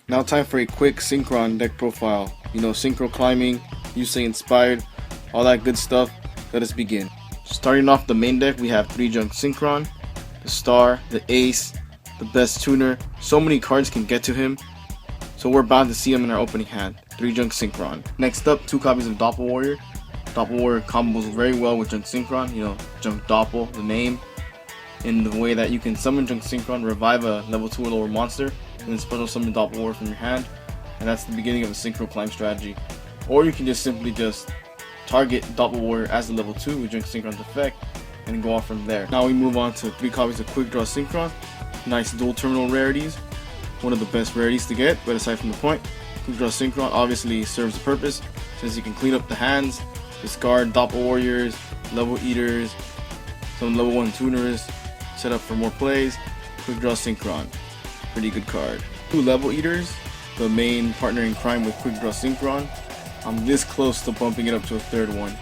Now time for a quick Synchron deck profile. You know, Synchro Climbing, Yusei inspired, all that good stuff. Let us begin. Starting off the main deck, we have 3 junk Synchron, the Star, the Ace, the best tuner. So many cards can get to him, so we're bound to see him in our opening hand. 3 junk Synchron. Next up, 2 copies of Doppel Warrior. Doppel Warrior combos very well with junk Synchron. You know, junk Doppel, the name, in the way that you can summon junk Synchron, revive a level 2 or lower monster, and then special summon Doppel Warrior from your hand, and that's the beginning of a Synchro Climb strategy. Or you can just simply target Doppel Warrior as a level 2 with junk Synchron's effect, and go off from there. Now we move on to 3 copies of Quickdraw Synchron. Nice dual terminal rarities, one of the best rarities to get, but aside from the point, Quickdraw Synchron obviously serves a purpose, since you can clean up the hands, discard Doppel Warriors, level eaters, some level 1 tuners, set up for more plays. Quickdraw Synchron, pretty good card. 2 level eaters, the main partner in crime with Quickdraw Synchron. I'm this close to bumping it up to a 3rd one,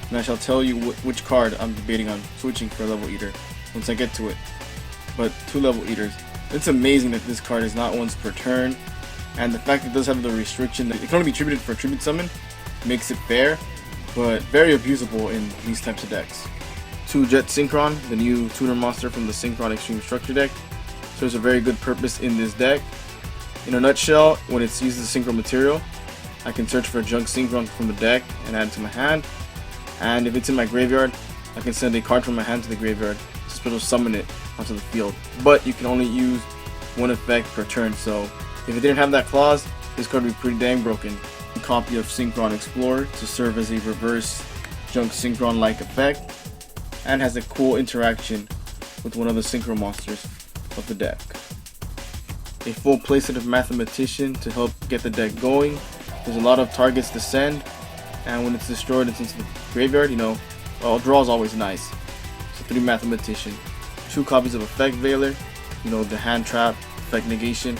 and I shall tell you which card I'm debating on switching for a level eater once I get to it. But 2 level eaters, it's amazing that this card is not once per turn, and the fact it does have the restriction that it can only be tributed for a tribute summon makes it fair, but very abusable in these types of decks. 2 Jet Synchron, the new tuner monster from the Synchron Extreme Structure deck, serves a very good purpose in this deck. In a nutshell, when it's used as a Synchro material, I can search for a junk Synchron from the deck and add it to my hand, and if it's in my graveyard, I can send a card from my hand to the graveyard to special summon it onto the field. But you can only use 1 effect per turn, so if it didn't have that clause, this card would be pretty dang broken. A copy of Synchron Explorer to serve as a reverse junk Synchron-like effect, and has a cool interaction with one of the Synchro monsters of the deck. A full playset of Mathematician to help get the deck going. There's a lot of targets to send, and when it's destroyed it's into the graveyard, you know, well, draw is always nice. So 3 Mathematician. 2 copies of Effect Veiler, you know, the hand trap, effect negation,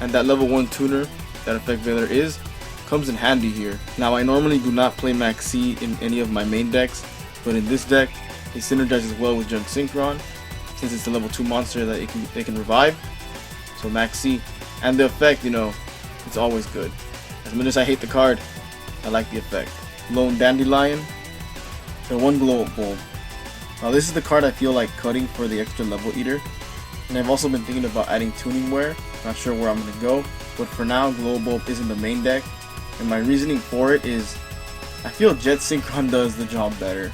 and that level 1 tuner that Effect Veiler is, comes in handy here. Now I normally do not play Max C in any of my main decks, but in this deck it synergizes well with junk Synchron, since it's a level 2 monster that it can revive. So Max C, and the effect, you know, it's always good. As much as I hate the card, I like the effect. Lone Dandelion, the 1 glow up bulb. Now this is the card I feel like cutting for the extra level eater, and I've also been thinking about adding tuning wear. Not sure where I'm gonna go, but for now glow bulb is in the main deck, and my reasoning for it is I feel Jet Synchron does the job better,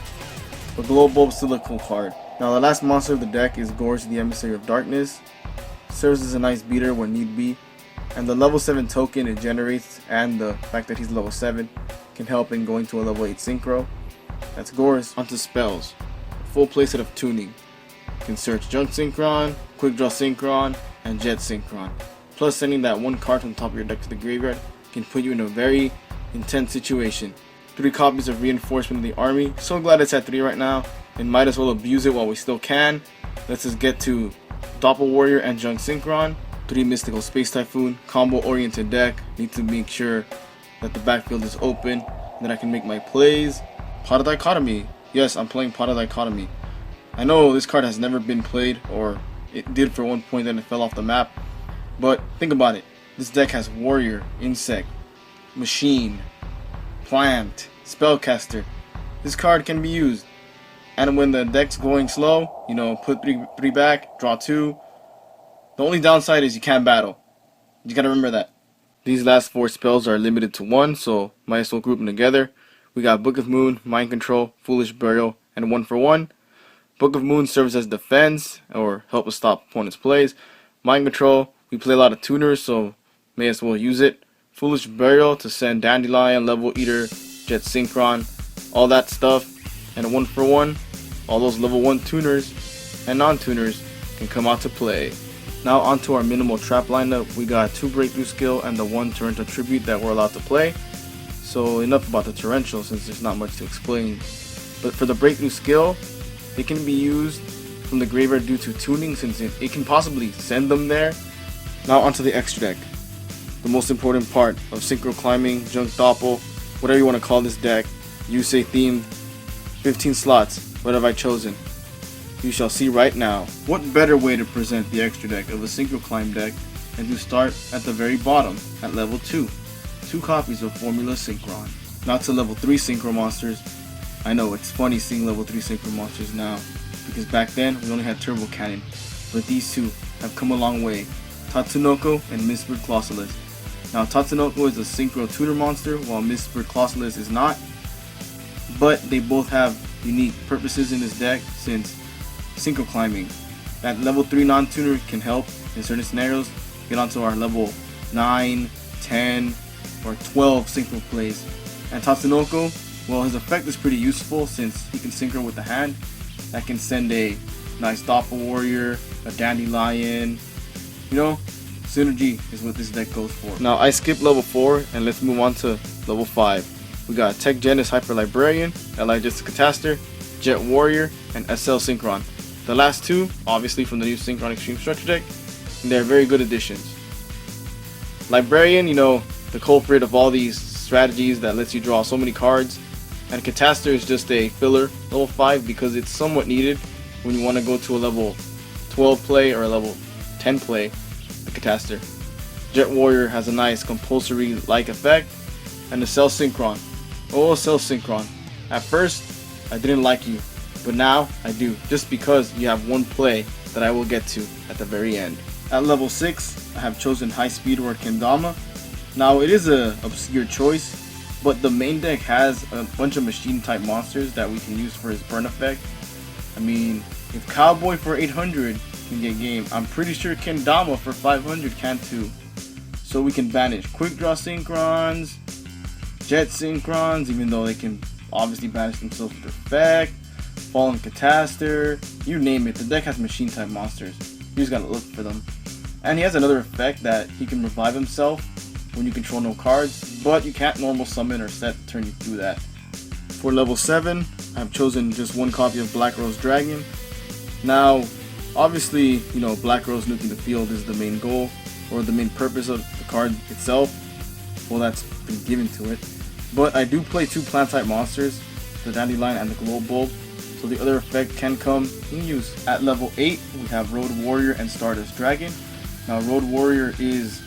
but glow bulb is still a cool card. Now the last monster of the deck is Gorge the Emissary of Darkness. Serves as a nice beater when need be, and the level 7 token it generates and the fact that he's level 7 can help in going to a level 8 synchro. That's Gorge. Onto spells. A full playset of tuning. You can search junk Synchron, Quickdraw Synchron, and Jet Synchron. Plus sending that 1 card from the top of your deck to the graveyard can put you in a very intense situation. 3 copies of Reinforcement of the Army. So glad it's at 3 right now, and might as well abuse it while we still can. Let's just get to Doppel Warrior and junk Synchron. 3 Mystical Space Typhoon, combo oriented deck. Need to make sure that the backfield is open and that I can make my plays. Pot of Dichotomy. Yes, I'm playing Pot of Dichotomy. I know this card has never been played, or it did for one point, then it fell off the map. But think about it. This deck has Warrior, Insect, Machine, Plant, Spellcaster. This card can be used. And when the deck's going slow, you know, put 3 back, draw 2. The only downside is you can't battle. You gotta remember that. These last 4 spells are limited to 1, so might as well group them together. We got Book of Moon, Mind Control, Foolish Burial, and 1 for 1. Book of Moon serves as defense, or help us stop opponent's plays. Mind Control, we play a lot of tuners, so may as well use it. Foolish Burial to send Dandelion, Level Eater, Jet Synchron, all that stuff. And a 1 for 1, all those level 1 tuners and non-tuners can come out to play. Now onto our minimal trap lineup. We got 2 Breakthrough Skill and the 1 Torrential Tribute that we're allowed to play. So enough about the Torrential since there's not much to explain. But for the Breakthrough Skill, it can be used from the graveyard due to tuning since it can possibly send them there. Now onto the extra deck. The most important part of Synchro Climbing, Junk Doppel, whatever you want to call this deck. Yusei themed, 15 slots. What have I chosen? You shall see right now. What better way to present the extra deck of a Synchro Climb deck and to start at the very bottom at level 2. 2 copies of Formula Synchron. Now to level 3 Synchro monsters. I know it's funny seeing level 3 Synchro monsters now, because back then we only had Turbo Cannon, but these two have come a long way. Tatsunoko and Mistbird Clausolus. Now Tatsunoko is a Synchro tutor monster, while Mistbird Clausolus is not, but they both have unique purposes in this deck since Synchro Climbing. That level 3 non-tuner can help in certain scenarios get onto our level 9, 10, or 12 Synchro plays. And Tatsunoko, well, his effect is pretty useful since he can synchro with the hand. That can send a nice Doppel warrior, a dandelion. You know, synergy is what this deck goes for. Now I skipped level 4 and let's move on to level 5. We got Tech Gen is Hyper Librarian, Elijah Catastor, Jet Warrior, and ACCEL Synchron. The last two, obviously from the new Synchron Extreme Structure deck, and they're very good additions. Librarian, you know, the culprit of all these strategies that lets you draw so many cards, and Catastor is just a filler level 5 because it's somewhat needed when you want to go to a level 12 play or a level 10 play, the Catastor. Jet Warrior has a nice compulsory like effect, and ACCEL Synchron. Oh, ACCEL Synchron. At first, I didn't like you, but now I do, just because you have one play that I will get to at the very end. At level 6, I have chosen High Speed or Kendama. Now it is an obscure choice, but the main deck has a bunch of machine type monsters that we can use for his burn effect. I mean, if Cowboy for 800 can get game, I'm pretty sure Kendama for 500 can too. So we can banish Quickdraw Synchrons, Jet Synchrons, even though they can obviously banish themselves with effect, Fallen Catastor, you name it, the deck has machine type monsters. You just gotta look for them. And he has another effect that he can revive himself when you control no cards, but you can't normal summon or set to turn you through that. For level 7, I've chosen just one copy of Black Rose Dragon. Now, obviously, you know, Black Rose nuking the field is the main goal, or the main purpose of the card itself. Well, that's been given to it. But I do play 2 plant type monsters, the Dandelion and the Glow Bulb, so the other effect can come in use. At level 8, we have Road Warrior and Stardust Dragon. Now, Road Warrior is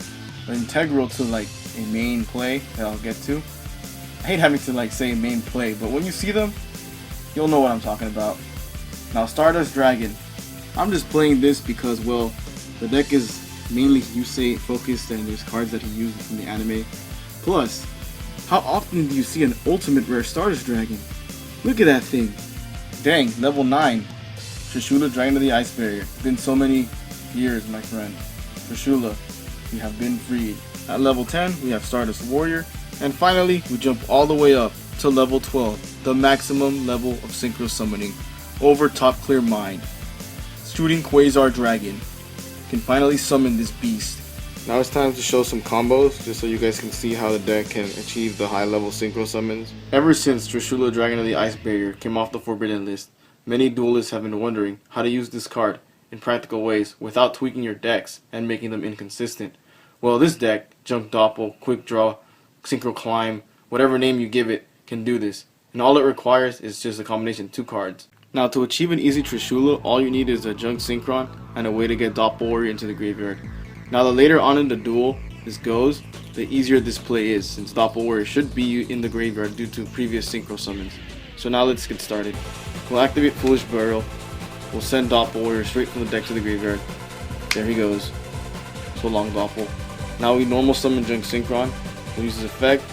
integral to like a main play that I'll get to. I hate having to like say main play, but when you see them, you'll know what I'm talking about. Now, Stardust Dragon. I'm just playing this because, well, the deck is mainly Yusei focused and there's cards that he uses from the anime. Plus, how often do you see an ultimate rare Stardust Dragon? Look at that thing. Dang, level 9. Trishula, Dragon of the Ice Barrier. Been so many years, my friend. Trishula, we have been freed. At level 10, we have Stardust Warrior. And finally, we jump all the way up to level 12, the maximum level of Synchro Summoning, over Top Clear Mind. Shooting Quasar Dragon can finally summon this beast. Now it's time to show some combos, just so you guys can see how the deck can achieve the high level synchro summons. Ever since Trishula, Dragon of the Ice Barrier came off the Forbidden list, many duelists have been wondering how to use this card in practical ways without tweaking your decks and making them inconsistent. Well, this deck, Junk Doppel, Quickdraw, Synchro Climb, whatever name you give it, can do this. And all it requires is just a combination of 2 cards. Now, to achieve an easy Trishula, all you need is a Junk Synchron and a way to get Doppel Warrior into the graveyard. Now, the later on in the duel this goes, the easier this play is, since Doppel Warrior should be in the graveyard due to previous Synchro summons. So now let's get started. We'll activate Foolish Burial. We'll send Doppel Warrior straight from the deck to the graveyard. There he goes. So long, Doppel. Now we normal summon Junk Synchron. We'll use his effect.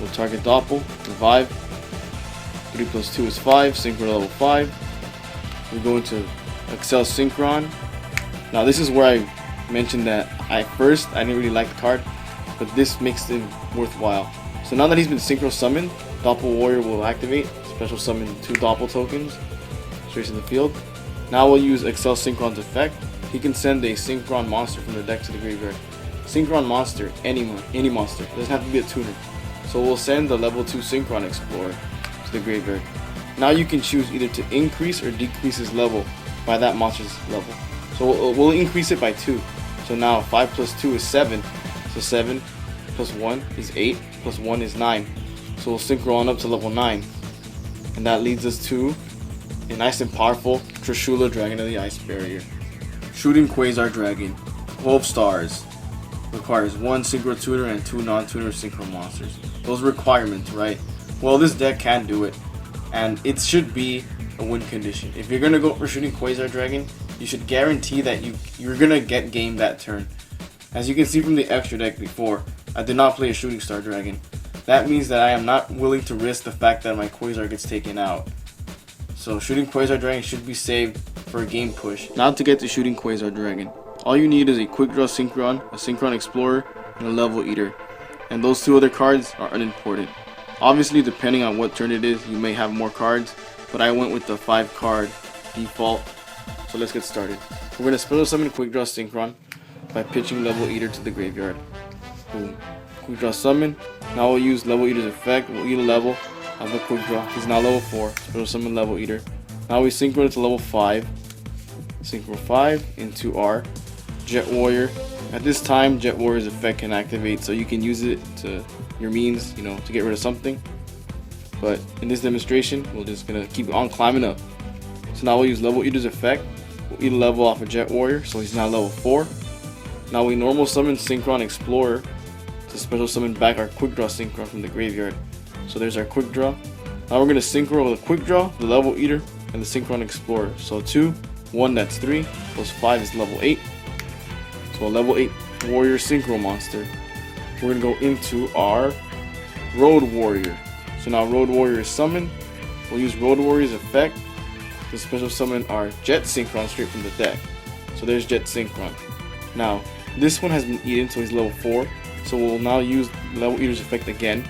We'll target Doppel, revive. 3 plus 2 is 5, Synchro level 5. We go into ACCEL Synchron. Now this is where I mentioned that I didn't really like the card, but this makes it worthwhile. So now that he's been Synchro summoned, Doppel Warrior will activate, special summon 2 Doppel tokens straight to the field. Now we'll use ACCEL Synchron's effect. He can send a Synchron monster from the deck to the graveyard. Synchron monster, any monster, it doesn't have to be a tuner. So we'll send the level 2 Synchron Explorer to the graveyard. Now you can choose either to increase or decrease his level by that monster's level. So we'll increase it by 2. So now 5 plus 2 is 7. So 7 plus 1 is 8, plus 1 is 9. So we'll synchro on up to level 9. And that leads us to a nice and powerful Trishula, Dragon of the Ice Barrier. Shooting Quasar Dragon, 12 stars. requires 1 Synchro tuner and 2 non-tuner Synchro monsters. Those requirements, right? Well, this deck can do it, and it should be a win condition. If you're gonna go for shooting Quasar Dragon, you should guarantee that you're gonna get game that turn. As you can see from the extra deck before, I did not play a Shooting Star Dragon. That means that I am not willing to risk the fact that my Quasar gets taken out. So shooting Quasar Dragon should be saved for a game push. Now to get to shooting Quasar Dragon, all you need is a Quickdraw Synchron, a Synchron Explorer, and a Level Eater. And those 2 other cards are unimportant. Obviously, depending on what turn it is, you may have more cards, but I went with the 5 card default. So let's get started. We're going to special summon Quickdraw Synchron by pitching Level Eater to the graveyard. Boom. Quickdraw summon. Now we'll use Level Eater's effect. We'll eat a level of the Quickdraw. He's now level 4. Special summon Level Eater. Now we synchro to level 5. Synchro 5 into our Jet Warrior. At this time, Jet Warrior's effect can activate, so you can use it to your means, to get rid of something. But in this demonstration, we're just gonna keep on climbing up. So now we'll use Level Eater's effect. We'll eat a level off of Jet Warrior, so he's now level 4. Now we normal summon Synchron Explorer to special summon back our Quickdraw Synchron from the graveyard. So there's our Quickdraw. Now we're gonna synchro with a Quickdraw, the Level Eater, and the Synchron Explorer. So 2, 1, that's 3, plus 5 is level 8. So a level 8 Warrior Synchro monster. We're gonna go into our Road Warrior. So now Road Warrior is summoned. We'll use Road Warrior's effect to special summon our Jet Synchron straight from the deck. So there's Jet Synchron. Now this one has been eaten, so he's level 4. So we'll now use Level Eater's effect again.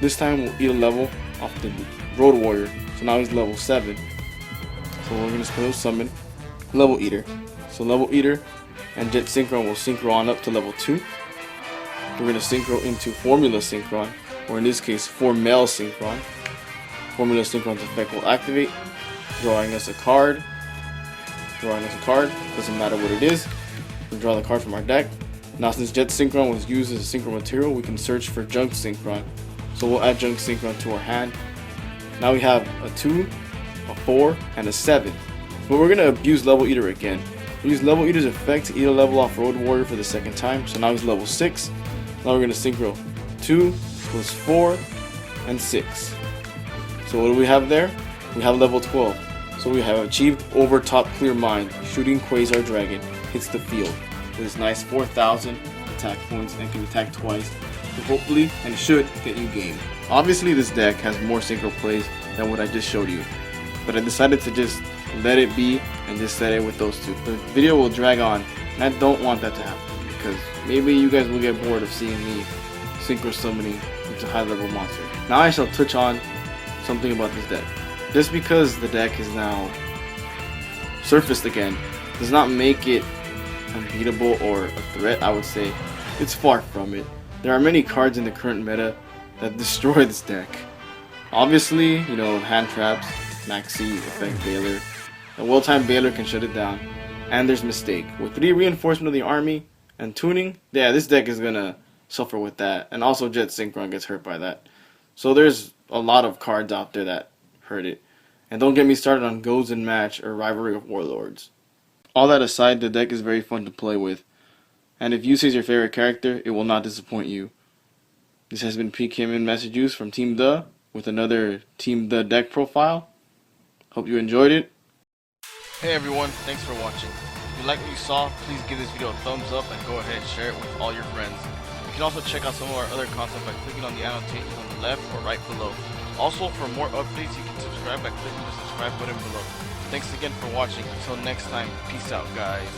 This time we'll eat a level off the Road Warrior. So now he's level 7. So we're gonna special summon Level Eater. So Level Eater and Jet Synchron will synchro on up to level 2. We're gonna synchro into Formula Synchron, or in this case, Formel Synchron. Formula Synchron's effect will activate, drawing us a card. Doesn't matter what it is. We draw the card from our deck. Now since Jet Synchron was used as a Synchro material, we can search for Junk Synchron. So we'll add Junk Synchron to our hand. Now we have a 2, a 4, and a 7. But we're gonna abuse Level Eater again. We use Level Eater's effect to eat a level off Road Warrior for the 2nd time. So now he's level 6. Now we're gonna synchro 2 plus 4 and 6. So what do we have there? We have level 12. So we have achieved over top clear mind. Shooting Quasar Dragon hits the field with his nice 4,000 attack points and can attack twice. So hopefully, and should, get you game. Obviously this deck has more synchro plays than what I just showed you, but I decided to just let it be and just set it with those 2. The video will drag on, and I don't want that to happen because maybe you guys will get bored of seeing me synchro summoning into high level monsters. Now I shall touch on something about this deck. Just because the deck is now surfaced again does not make it unbeatable or a threat. I would say it's far from it. There are many cards in the current meta that destroy this deck. Obviously, hand traps, Maxi, effect Baylor. A well-timed Baylor can shut it down. And there's Mistake. With 3 reinforcement of the army and tuning, yeah, this deck is gonna suffer with that. And also Jet Synchron gets hurt by that. So there's a lot of cards out there that hurt it. And don't get me started on Goes and Match or Rivalry of Warlords. All that aside, the deck is very fun to play with. And if Yusei is your favorite character, it will not disappoint you. This has been PKMNmasterJuice from TeemTHE with another TeemTHE deck profile. Hope you enjoyed it. Hey everyone, thanks for watching. If you like what you saw, please give this video a thumbs up and go ahead and share it with all your friends. You can also check out some of our other content by clicking on the annotations on the left or right below. Also, for more updates, you can subscribe by clicking the subscribe button below. Thanks again for watching. Until next time, peace out guys.